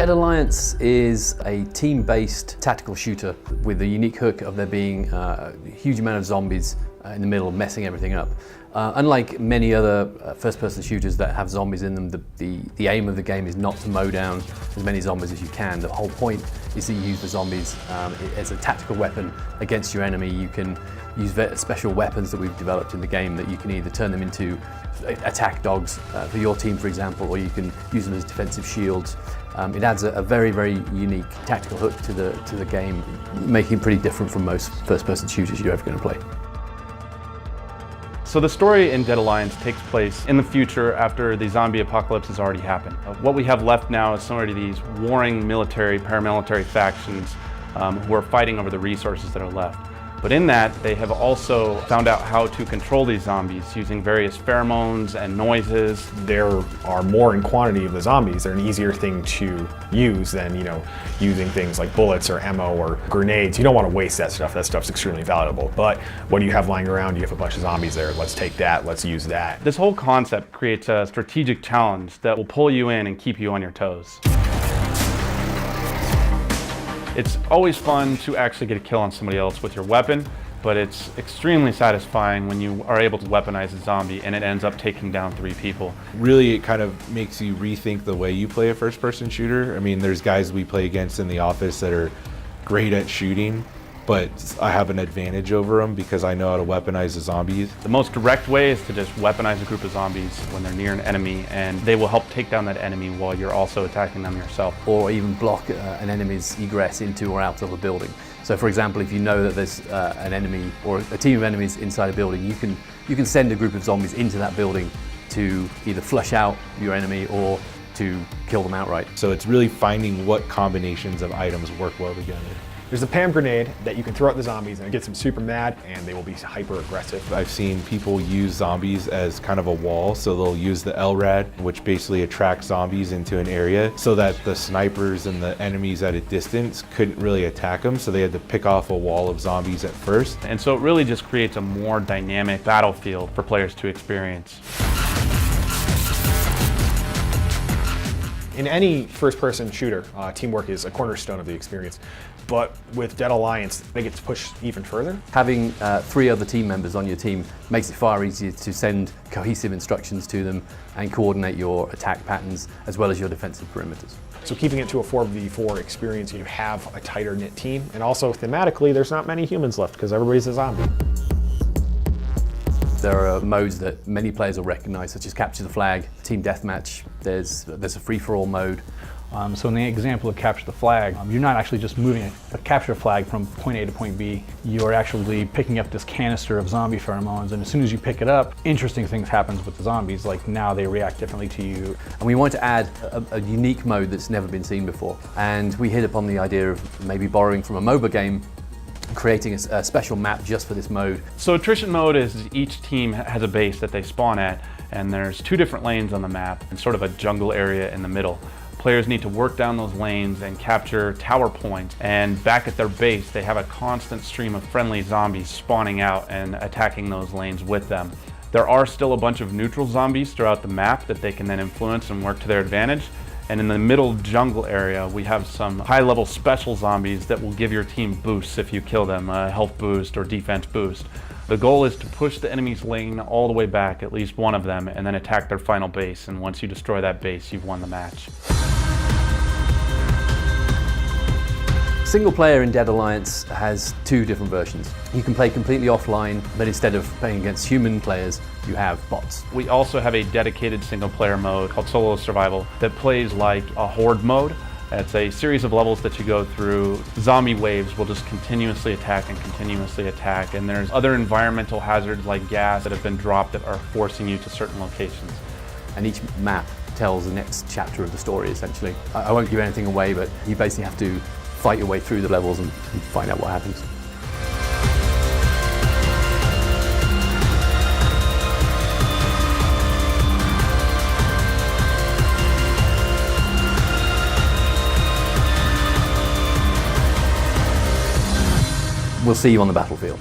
Dead Alliance is a team-based tactical shooter with the unique hook of there being a huge amount of zombies in the middle messing everything up. Unlike many other first-person shooters that have zombies in them, the aim of the game is not to mow down as many zombies as you can. The whole point is that you use the zombies as a tactical weapon against your enemy. You can use special weapons that we've developed in the game that you can either turn them into attack dogs for your team, for example, or you can use them as defensive shields. It adds a very, very unique tactical hook to the game, making it pretty different from most first-person shooters you're ever going to play. So the story in Dead Alliance takes place in the future after the zombie apocalypse has already happened. What we have left now is sort of these warring military, paramilitary factions who are fighting over the resources that are left. But in that, they have also found out how to control these zombies using various pheromones and noises. There are more in quantity of the zombies. They're an easier thing to use than, using things like bullets or ammo or grenades. You don't want to waste that stuff. That stuff's extremely valuable. But what do you have lying around? You have a bunch of zombies there. Let's take that. Let's use that. This whole concept creates a strategic challenge that will pull you in and keep you on your toes. It's always fun to actually get a kill on somebody else with your weapon, but it's extremely satisfying when you are able to weaponize a zombie and it ends up taking down 3 people. Really, it kind of makes you rethink the way you play a first-person shooter. I mean, there's guys we play against in the office that are great at shooting, but I have an advantage over them because I know how to weaponize the zombies. The most direct way is to just weaponize a group of zombies when they're near an enemy, and they will help take down that enemy while you're also attacking them yourself. Or even block an enemy's egress into or out of a building. So for example, if you know that there's an enemy or a team of enemies inside a building, you can send a group of zombies into that building to either flush out your enemy or to kill them outright. So it's really finding what combinations of items work well together. There's a PAM grenade that you can throw at the zombies and it gets them super mad and they will be hyper aggressive. I've seen people use zombies as kind of a wall, so they'll use the LRAD, which basically attracts zombies into an area so that the snipers and the enemies at a distance couldn't really attack them, so they had to pick off a wall of zombies at first. And so it really just creates a more dynamic battlefield for players to experience. In any first-person shooter, teamwork is a cornerstone of the experience. But with Dead Alliance, they get to push even further. Having 3 other team members on your team makes it far easier to send cohesive instructions to them and coordinate your attack patterns as well as your defensive perimeters. So keeping it to a 4v4 experience, you have a tighter knit team, and also thematically, there's not many humans left because everybody's a zombie. There are modes that many players will recognize, such as Capture the Flag, Team Deathmatch. There's a free-for-all mode. So in the example of Capture the Flag, you're not actually just moving a capture flag from point A to point B. You're actually picking up this canister of zombie pheromones, and as soon as you pick it up, interesting things happen with the zombies, like now they react differently to you. And we wanted to add a unique mode that's never been seen before. And we hit upon the idea of maybe borrowing from a MOBA game, creating a special map just for this mode. So attrition mode is each team has a base that they spawn at, and there's 2 different lanes on the map and sort of a jungle area in the middle. Players need to work down those lanes and capture tower points, and back at their base they have a constant stream of friendly zombies spawning out and attacking those lanes with them. There are still a bunch of neutral zombies throughout the map that they can then influence and work to their advantage. And in the middle jungle area, we have some high-level special zombies that will give your team boosts if you kill them, a health boost or defense boost. The goal is to push the enemy's lane all the way back, at least one of them, and then attack their final base. And once you destroy that base, you've won the match. Single player in Dead Alliance has 2 different versions. You can play completely offline, but instead of playing against human players, you have bots. We also have a dedicated single player mode called Solo Survival that plays like a horde mode. It's a series of levels that you go through. Zombie waves will just continuously attack and continuously attack, and there's other environmental hazards like gas that have been dropped that are forcing you to certain locations. And each map tells the next chapter of the story, essentially. I won't give anything away, but you basically have to fight your way through the levels and find out what happens. We'll see you on the battlefield.